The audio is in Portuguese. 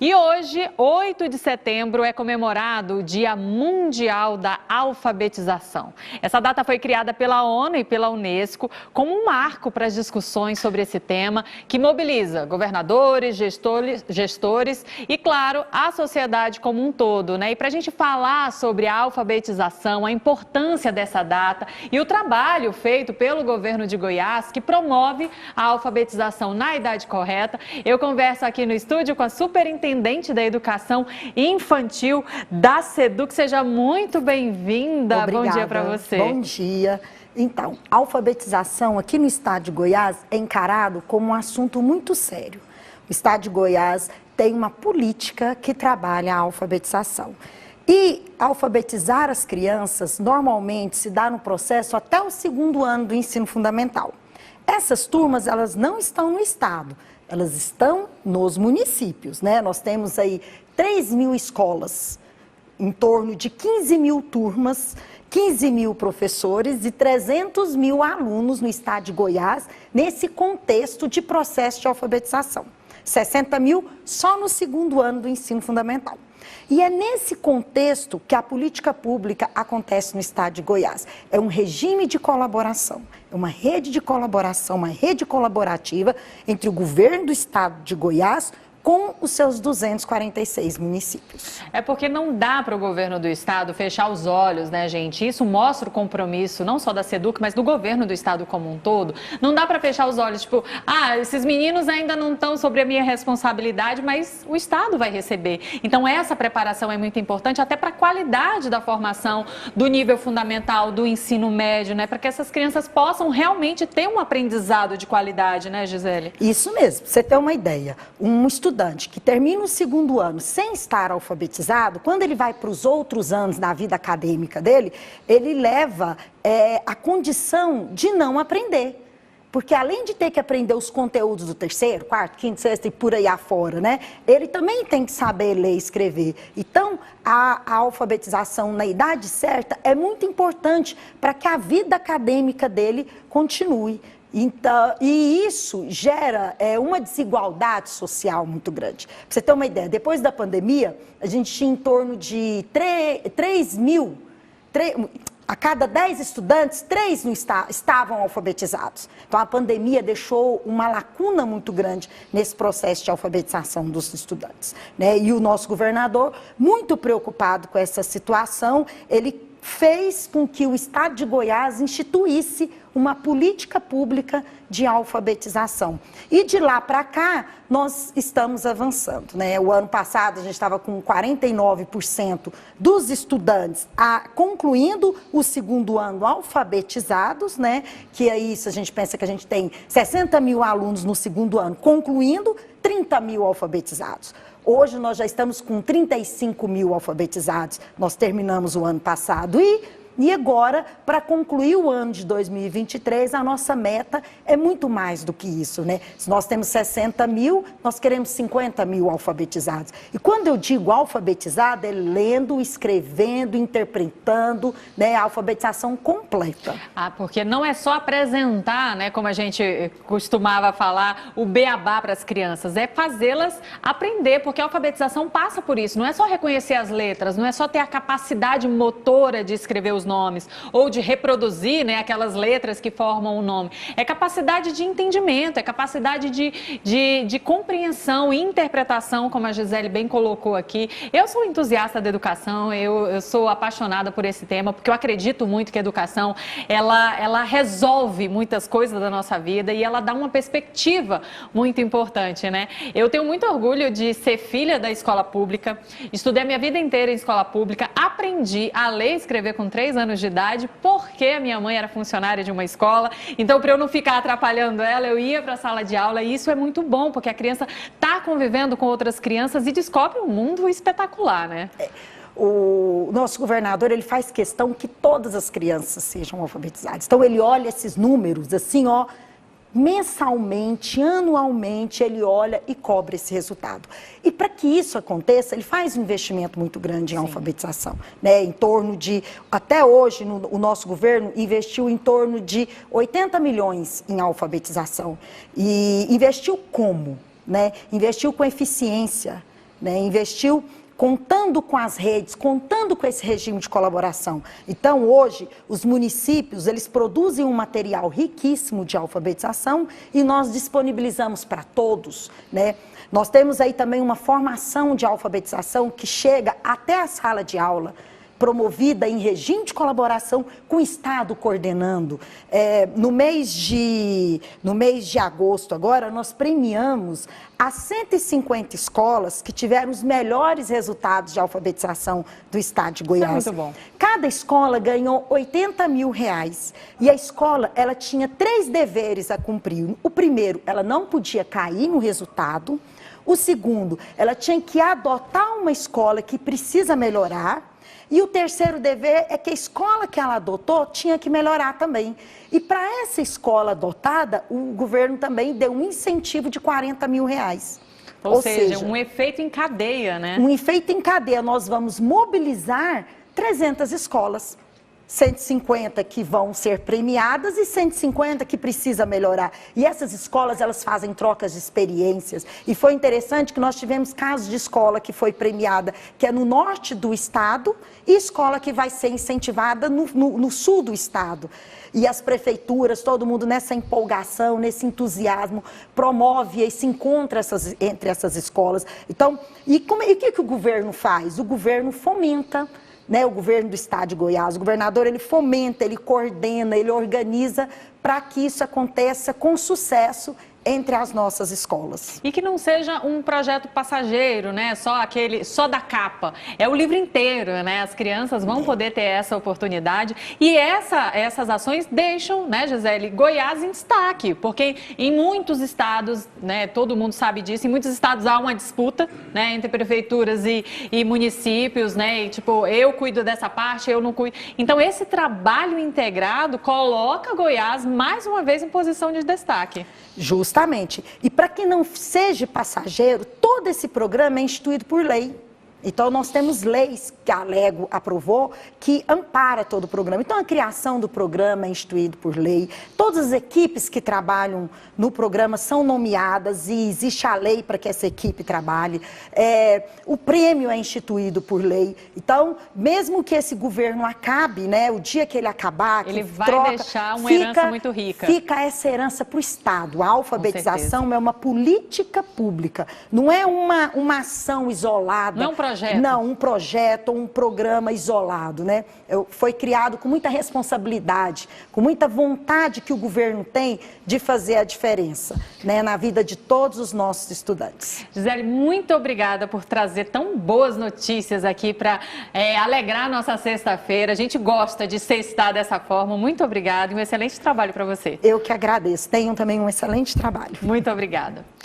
E hoje, 8 de setembro, é comemorado o Dia Mundial da Alfabetização. Essa data foi criada pela ONU e pela Unesco como um marco para as discussões sobre esse tema, que mobiliza governadores, gestores e, claro, a sociedade como um todo, né? E para a gente falar sobre a alfabetização, a importância dessa data e o trabalho feito pelo governo de Goiás, que promove a alfabetização na idade correta, eu converso aqui no estúdio com a superintendente da Educação Infantil da SEDUC. Seja muito bem-vinda. Bom dia para você. Bom dia. Então, a alfabetização aqui no estado de Goiás é encarado como um assunto muito sério. O estado de Goiás tem uma política que trabalha a alfabetização. E alfabetizar as crianças normalmente se dá no processo até o 2º ano do ensino fundamental. Essas turmas, elas não estão no estado, elas estão nos municípios, né? Nós temos aí 3.000 escolas, em torno de 15.000 turmas, 15.000 professores e 300.000 alunos no estado de Goiás, nesse contexto de processo de alfabetização. 60.000 só no 2º ano do ensino fundamental. E é nesse contexto que a política pública acontece no estado de Goiás. É um regime de colaboração, é uma rede de colaboração, uma rede colaborativa entre o governo do estado de Goiás com os seus 246 municípios. É porque não dá para o governo do estado fechar os olhos, né, gente? Isso mostra o compromisso, não só da SEDUC, mas do governo do estado como um todo. Não dá para fechar os olhos, tipo, esses meninos ainda não estão sobre a minha responsabilidade, mas o estado vai receber. Então, essa preparação é muito importante, até para a qualidade da formação do nível fundamental, do ensino médio, né? Para que essas crianças possam realmente ter um aprendizado de qualidade, né, Gisele? Isso mesmo. Pra você ter uma ideia, um estudante que termina o 2º ano sem estar alfabetizado, quando ele vai para os outros anos da vida acadêmica dele, ele leva a condição de não aprender. Porque além de ter que aprender os conteúdos do 3º, 4º, 5º, 6º e por aí afora, né? Ele também tem que saber ler e escrever. Então, a alfabetização na idade certa é muito importante para que a vida acadêmica dele continue. Então, e isso gera uma desigualdade social muito grande. Para você ter uma ideia, depois da pandemia, a gente tinha em torno de 3.000, a cada 10 estudantes, 3 não estavam alfabetizados. Então, a pandemia deixou uma lacuna muito grande nesse processo de alfabetização dos estudantes, né? E o nosso governador, muito preocupado com essa situação, ele fez com que o estado de Goiás instituísse uma política pública de alfabetização. E de lá para cá, nós estamos avançando, né? O ano passado, a gente estava com 49% dos estudantes concluindo o 2º ano alfabetizados, né? Que é isso, a gente pensa que a gente tem 60.000 alunos no 2º ano concluindo, 30.000 alfabetizados. Hoje nós já estamos com 35.000 alfabetizados, nós terminamos o ano passado e agora, para concluir o ano de 2023, a nossa meta é muito mais do que isso, né? Se nós temos 60.000, nós queremos 50.000 alfabetizados. E quando eu digo alfabetizado, é lendo, escrevendo, interpretando, né? A alfabetização completa. Porque não é só apresentar, né, como a gente costumava falar, o beabá para as crianças, é fazê-las aprender, porque a alfabetização passa por isso. Não é só reconhecer as letras, não é só ter a capacidade motora de escrever os nomes, ou de reproduzir, né, aquelas letras que formam o nome. É capacidade de entendimento, é capacidade de compreensão e interpretação, como a Gisele bem colocou aqui. Eu sou entusiasta da educação, eu sou apaixonada por esse tema, porque eu acredito muito que a educação, ela resolve muitas coisas da nossa vida e ela dá uma perspectiva muito importante, né? Eu tenho muito orgulho de ser filha da escola pública, estudei a minha vida inteira em escola pública, aprendi a ler e escrever com 3 anos de idade, porque a minha mãe era funcionária de uma escola, então para eu não ficar atrapalhando ela, eu ia para a sala de aula e isso é muito bom, porque a criança está convivendo com outras crianças e descobre um mundo espetacular, né? O nosso governador, ele faz questão que todas as crianças sejam alfabetizadas. Então ele olha esses números assim, ó, mensalmente, anualmente, ele olha e cobra esse resultado. E para que isso aconteça, ele faz um investimento muito grande em alfabetização, né? Em torno de, até hoje, o nosso governo investiu em torno de 80 milhões em alfabetização. E investiu como? Né? Investiu com eficiência, né? Investiu contando com as redes, contando com esse regime de colaboração. Então, hoje, os municípios, eles produzem um material riquíssimo de alfabetização e nós disponibilizamos para todos, né? Nós temos aí também uma formação de alfabetização que chega até a sala de aula, promovida em regime de colaboração com o Estado coordenando. No mês de agosto agora, nós premiamos as 150 escolas que tiveram os melhores resultados de alfabetização do Estado de Goiás. Isso é muito bom. Cada escola ganhou R$80 mil. E a escola, ela tinha 3 deveres a cumprir. O primeiro, ela não podia cair no resultado. O segundo, ela tinha que adotar uma escola que precisa melhorar. E o terceiro dever é que a escola que ela adotou tinha que melhorar também. E para essa escola adotada, o governo também deu um incentivo de R$40 mil. Ou seja, um efeito em cadeia, né? Um efeito em cadeia. Nós vamos mobilizar 300 escolas. 150 que vão ser premiadas e 150 que precisa melhorar. E essas escolas, elas fazem trocas de experiências. E foi interessante que nós tivemos casos de escola que foi premiada, que é no norte do estado, e escola que vai ser incentivada no sul do estado. E as prefeituras, todo mundo nessa empolgação, nesse entusiasmo, promove e se encontra entre essas escolas. Então, e o que o governo faz? O governo fomenta, né, o governo do estado de Goiás, o governador, ele fomenta, ele coordena, ele organiza para que isso aconteça com sucesso entre as nossas escolas. E que não seja um projeto passageiro, né? Só da capa. É o livro inteiro, né? As crianças vão poder ter essa oportunidade. E essas ações deixam, né, Gisele, Goiás em destaque, porque em muitos estados, né, todo mundo sabe disso, em muitos estados há uma disputa, né, entre prefeituras e municípios, né? E, tipo, eu cuido dessa parte, eu não cuido. Então, esse trabalho integrado coloca Goiás mais uma vez em posição de destaque. Justamente. E para que não seja passageiro, todo esse programa é instituído por lei. Então, nós temos leis que a Alego aprovou que ampara todo o programa. Então, a criação do programa é instituído por lei. Todas as equipes que trabalham no programa são nomeadas e existe a lei para que essa equipe trabalhe. O prêmio é instituído por lei. Então, mesmo que esse governo acabe, né, o dia que ele acabar, ele vai deixar uma herança muito rica. Fica essa herança para o Estado. A alfabetização é uma política pública. Não é uma ação isolada. Não é um projeto. Não, um projeto ou um programa isolado, né? Foi criado com muita responsabilidade, com muita vontade que o governo tem de fazer a diferença, né, na vida de todos os nossos estudantes. Gisele, muito obrigada por trazer tão boas notícias aqui para alegrar a nossa sexta-feira. A gente gosta de sextar dessa forma. Muito obrigada e um excelente trabalho para você. Eu que agradeço. Tenham também um excelente trabalho. Muito obrigada.